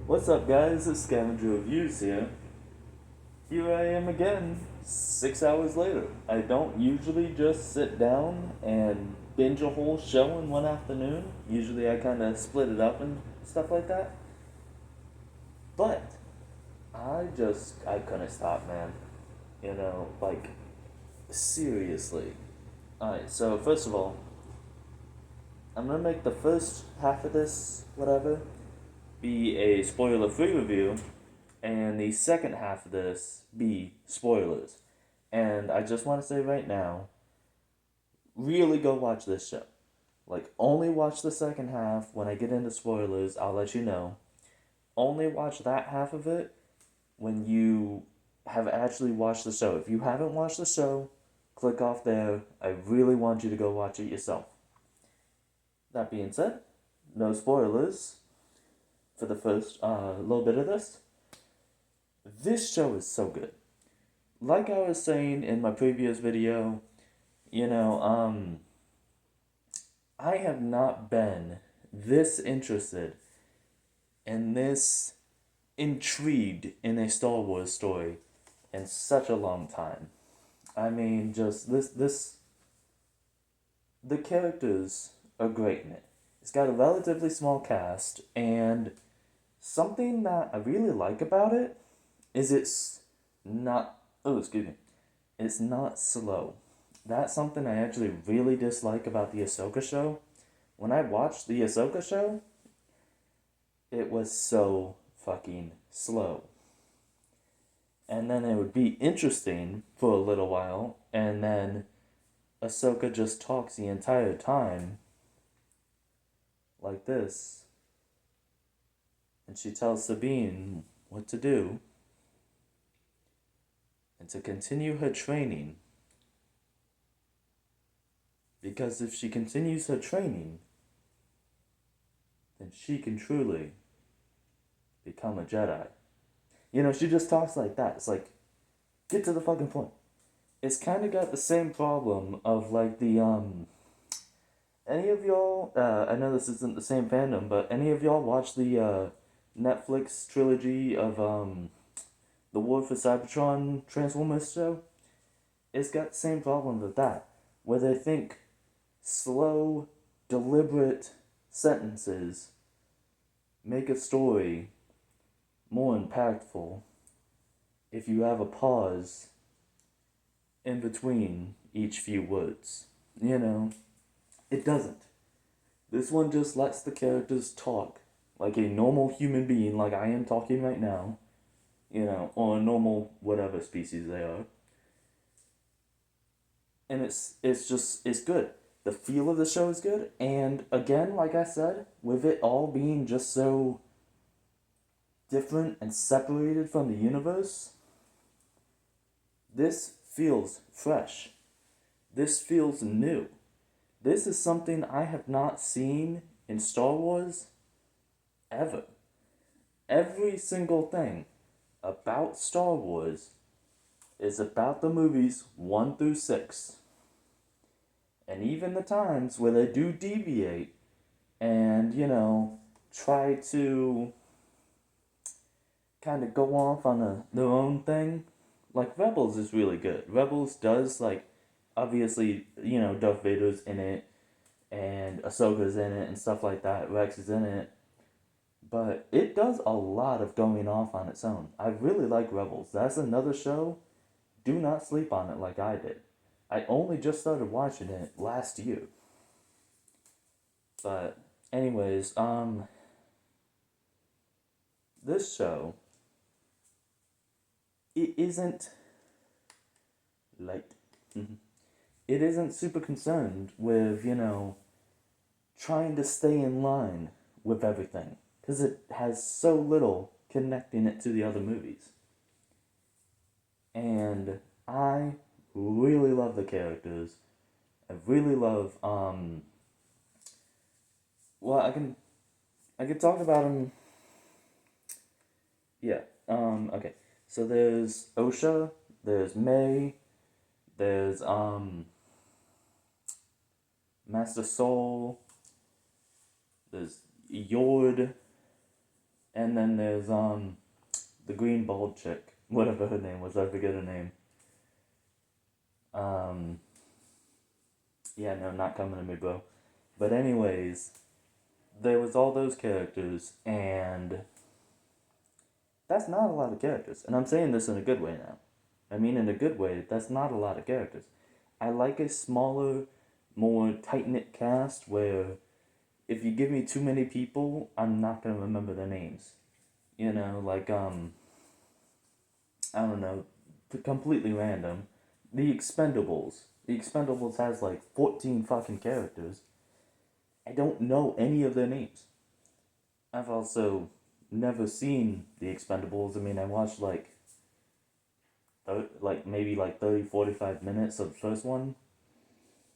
What's up, guys? It's Scavenger Reviews here. Here I am again, 6 hours later. I don't usually just sit down and binge a whole show in one afternoon. Usually I kind of split it up and stuff like that. But I couldn't stop, man. Like, seriously. Alright, so first of all, I'm gonna make the first half of this, whatever, be a spoiler free review, and the second half of this be spoilers. And I just want to say right now, really go watch this show. Like, only watch the second half. When I get into spoilers, I'll let you know. Only watch that half of it when you have actually watched the show. If you haven't watched the show, click off there. I really want you to go watch it yourself. That being said, no spoilers for the first little bit of this. This show is so good. Like I was saying in my previous video, you know, I have not been this interested and this intrigued in a Star Wars story in such a long time. I mean, just the characters are great in it. It's got a relatively small cast, and something that I really like about it is not, oh, excuse me, it's not slow. That's something I actually really dislike about the Ahsoka show. When I watched the Ahsoka show, it was so fucking slow. And then it would be interesting for a little while, and then Ahsoka just talks the entire time like this, and she tells Sabine what to do and to continue her training. Because if she continues her training, then she can truly become a Jedi. She just talks like that. It's like, get to the fucking point. It's kind of got the same problem of like any of y'all, I know this isn't the same fandom, but any of y'all watch the Netflix trilogy of the War for Cybertron Transformers show? It's got the same problem with that, where they think slow, deliberate sentences make a story more impactful if you have a pause in between each few words. It doesn't. This one just lets the characters talk like a normal human being, like I am talking right now, or a normal whatever species they are. And it's good. The feel of the show is good, and again, like I said, with it all being just so different and separated from the universe, this feels fresh. This feels new. This is something I have not seen in Star Wars ever. Every single thing about Star Wars is about the movies 1 through 6. And even the times where they do deviate and, try to kind of go off on their own thing, like Rebels is really good. Rebels does, like, obviously, Darth Vader's in it, and Ahsoka's in it, and stuff like that. Rex is in it. But it does a lot of going off on its own. I really like Rebels. That's another show. Do not sleep on it like I did. I only just started watching it last year. But anyways, this show, it isn't light. It isn't super concerned with, trying to stay in line with everything. Because it has so little connecting it to the other movies. And I really love the characters. I really love, well, I can talk about them. Yeah, okay. So there's Osha, there's May, there's, Master Soul, there's Yord, And then there's the green bald chick, whatever her name was, I forget her name. Um, yeah, no, not coming to me, bro. But anyways, there was all those characters, and that's not a lot of characters. And I'm saying this in a good way now. I mean, in a good way, that's not a lot of characters. I like a smaller, more tight knit cast where if you give me too many people, I'm not gonna remember their names. You know, like I don't know, completely random. The Expendables. The Expendables has like 14 fucking characters. I don't know any of their names. I've also never seen The Expendables. I mean, I watched like maybe like 30, 45 minutes of the first one.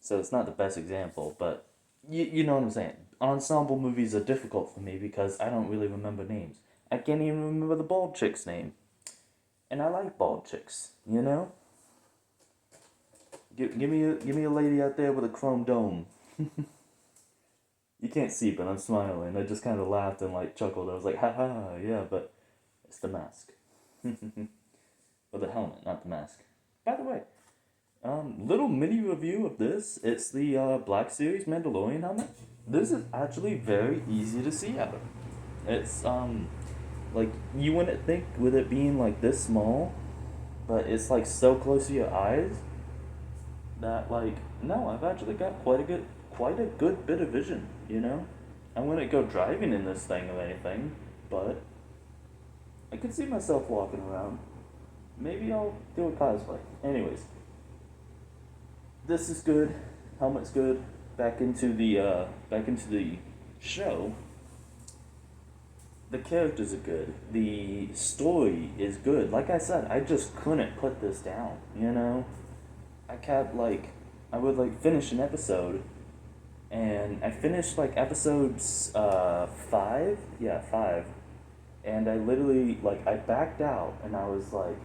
So it's not the best example, but you know what I'm saying. Ensemble movies are difficult for me because I don't really remember names. I can't even remember the bald chick's name. And I like bald chicks, you know? Give me a lady out there with a chrome dome. You can't see, but I'm smiling. I just kind of laughed and like chuckled. I was like, ha ha, yeah, but it's the mask. Or the helmet, not the mask. By the way, little mini review of this. It's the Black Series Mandalorian helmet. This is actually very easy to see out of. It's like you wouldn't think with it being like this small, but it's like so close to your eyes that like no, I've actually got quite a good bit of vision, you know? I wouldn't go driving in this thing or anything, but I could see myself walking around. Maybe I'll do a cosplay. Anyways, this is good. Helmet's good. Back into the show. The characters are good. The story is good. Like I said, I just couldn't put this down, you know? I kept like I would like finish an episode and I finished like episodes 5. Yeah, 5. And I literally like I backed out and I was like,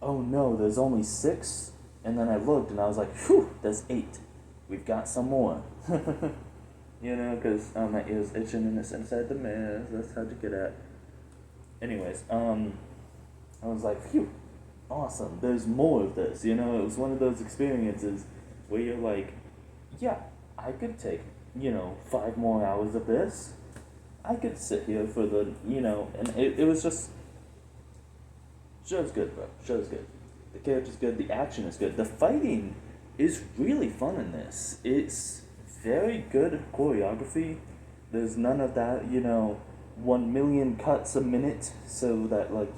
oh no, there's only 6. And then I looked and I was like, whew, there's 8. We've got some more. You know, because my ears itching and it's inside the mask. That's hard to get at. Anyways, I was like, phew, awesome. There's more of this. You know, it was one of those experiences where you're like, yeah, I could take, 5 more hours of this. I could sit here for the, and it was just, show's good, bro. Show's good. The character's good. The action is good. The fighting is really fun in this. It's very good choreography. There's none of that, 1 million cuts a minute so that, like,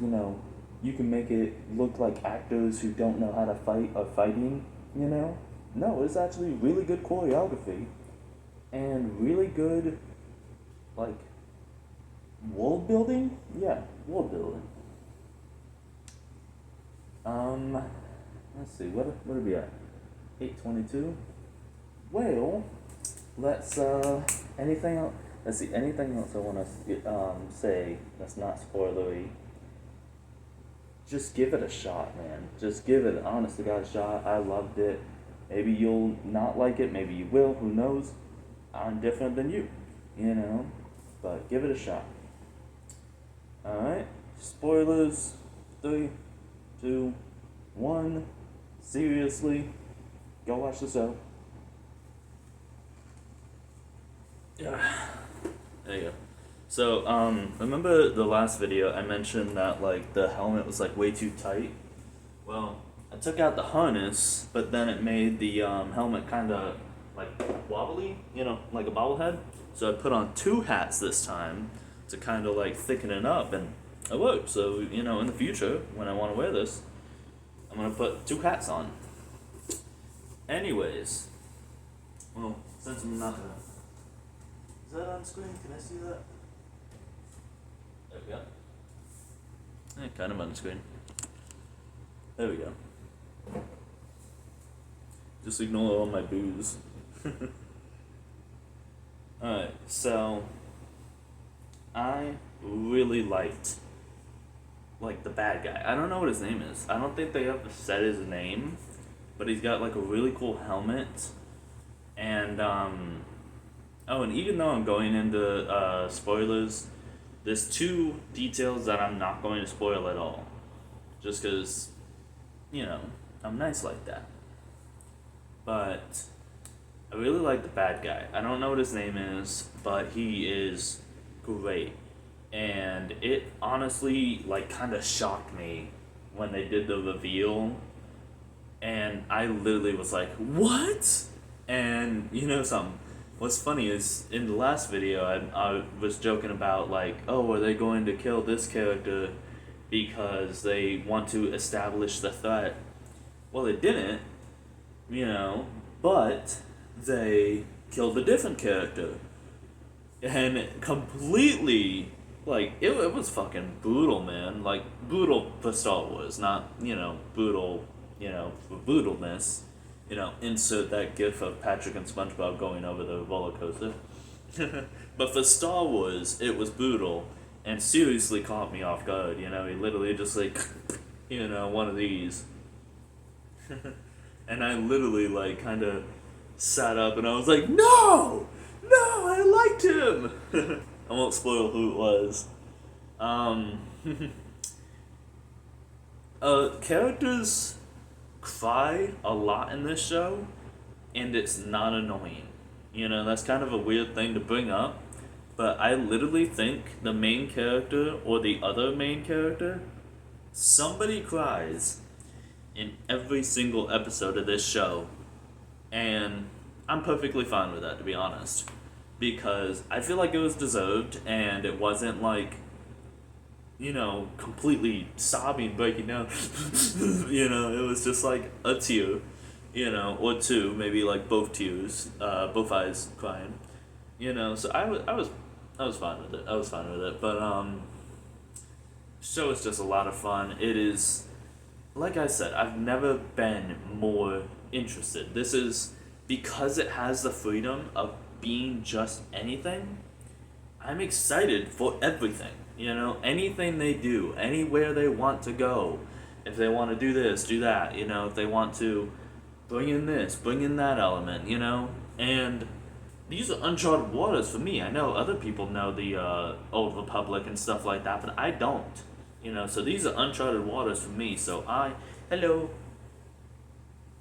you can make it look like actors who don't know how to fight are fighting, No, it's actually really good choreography and really good, like, world building? Yeah, world building. Let's see, what are we at? 8:22? Well, let's, anything else? Let's see, anything else I want to say that's not spoilery? Just give it a shot, man. Just give it, honest to God, a shot. I loved it. Maybe you'll not like it. Maybe you will. Who knows? I'm different than you, But give it a shot. Alright. Spoilers. 3, 2, 1. Seriously. Go watch the show. Yeah. There you go. So, remember the last video I mentioned that, like, the helmet was, like, way too tight? Well, I took out the harness, but then it made the, helmet kind of, like, wobbly, like a bobblehead. So I put on 2 hats this time to kind of, like, thicken it up, and it worked. So, in the future, when I want to wear this, I'm going to put 2 hats on. Anyways, well, since I'm not going to... Is that on screen? Can I see that? There we go. Kind of on the screen. There we go. Just ignore all my boos. Alright, so I really liked the bad guy. I don't know what his name is. I don't think they ever said his name, but he's got like a really cool helmet. And oh, and even though I'm going into spoilers, There's two details that I'm not going to spoil at all. Just because, I'm nice like that. But I really like the bad guy. I don't know what his name is, but he is great. And it honestly, kind of shocked me when they did the reveal. And I literally was like, what? And something. What's funny is in the last video, I was joking about, oh, are they going to kill this character because they want to establish the threat? Well, they didn't, but they killed a different character. And completely, it was fucking brutal, man. Brutal for Star Wars, not, brutal, for brutalness. Insert that gif of Patrick and SpongeBob going over the roller coaster. But for Star Wars, it was brutal and seriously caught me off guard. He literally just one of these. And I literally kind of sat up and I was like, no, I liked him. I won't spoil who it was. Characters cry a lot in this show, and it's not annoying. That's kind of a weird thing to bring up, but I literally think the main character or the other main character, somebody cries in every single episode of this show, and I'm perfectly fine with that, to be honest, because I feel like it was deserved, and it wasn't completely sobbing, breaking down. It was just a tear, or two, maybe both tears, both eyes crying, So I was fine with it. But show is just a lot of fun. It is, like I said, I've never been more interested. This is because it has the freedom of being just anything. I'm excited for everything. Anything they do, anywhere they want to go. If they want to do this, do that, if they want to bring in this, bring in that element, And these are uncharted waters for me. I know other people know the Old Republic and stuff like that, but I don't. So these are uncharted waters for me. So hello,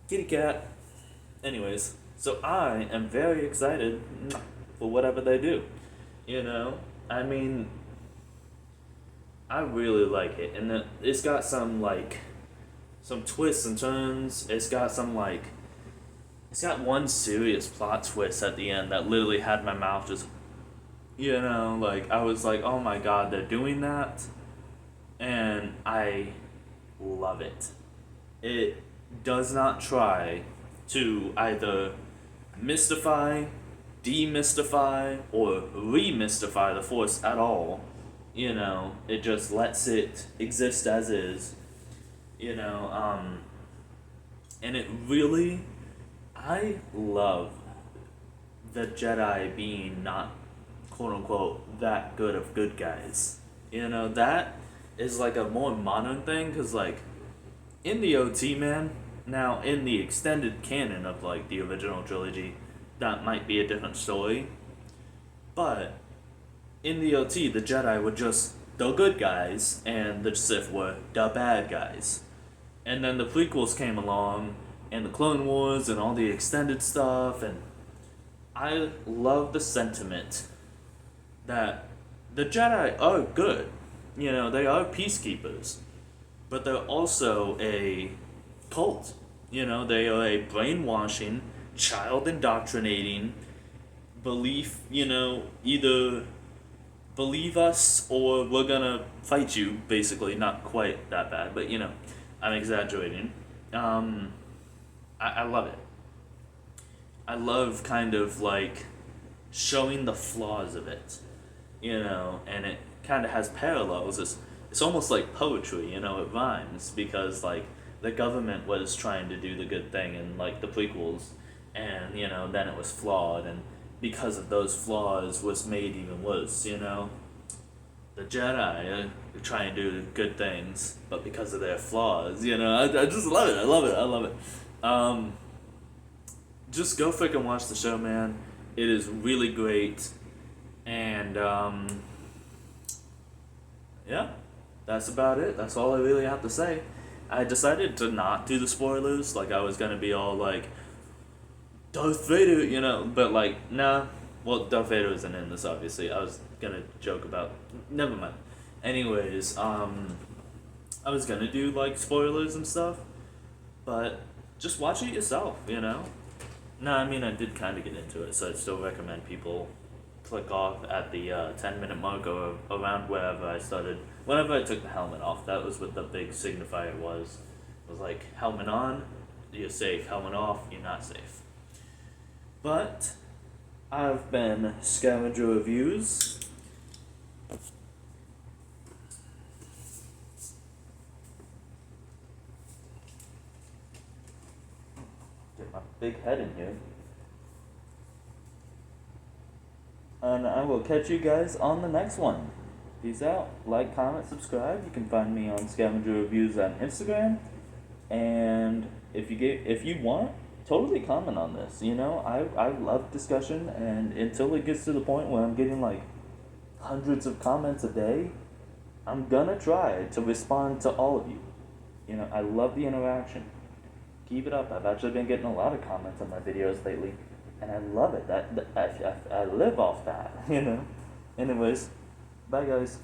kitty cat. Anyways, so I am very excited for whatever they do. I mean, I really like it, and it's got some twists and turns. It's got it's got one serious plot twist at the end that literally had my mouth just, I was like, oh my god, they're doing that, and I love it. It does not try to either mystify, demystify, or remystify the Force at all. It just lets it exist as is, and it really, I love the Jedi being not, quote unquote, that good of good guys. That is a more modern thing, because in the OT, man, now in the extended canon of the original trilogy, that might be a different story, but in the OT, the Jedi were just the good guys, and the Sith were the bad guys. And then the prequels came along, and the Clone Wars, and all the extended stuff, and I love the sentiment that the Jedi are good. They are peacekeepers, but they're also a cult. They are a brainwashing, child indoctrinating belief, either believe us or we're gonna fight you, basically. Not quite that bad, but I'm exaggerating. I love it. I love kind of showing the flaws of it, and it kind of has parallels. It's almost like poetry, it rhymes, because the government was trying to do the good thing in the prequels, and then it was flawed, and because of those flaws was made even worse. The Jedi are trying to do good things, but because of their flaws, I just love it. I love it. Just go freaking watch the show, man. It is really great, and yeah, that's about it. That's all I really have to say. I decided to not do the spoilers. Like, I was gonna be all like, Darth Vader, but like, nah. Well, Darth Vader isn't in this, obviously. I was gonna joke about. Never mind. Anyways, I was gonna do like spoilers and stuff, but just watch it yourself. No, I mean, I did kind of get into it, so I'd still recommend people click off at the 10-minute mark or around wherever I started. Whenever I took the helmet off, that was what the big signifier was. It was like, helmet on, you're safe. Helmet off, you're not safe. But I've been Scavenger Reviews. Get my big head in here. And I will catch you guys on the next one. Peace out. Like, comment, subscribe. You can find me on Scavenger Reviews on Instagram. And if you want, totally comment on this. I love discussion, and until it gets to the point where I'm getting like hundreds of comments a day, I'm gonna try to respond to all of you. I love the interaction. Keep it up. I've actually been getting a lot of comments on my videos lately, and I love it. I live off that. Anyways, bye guys.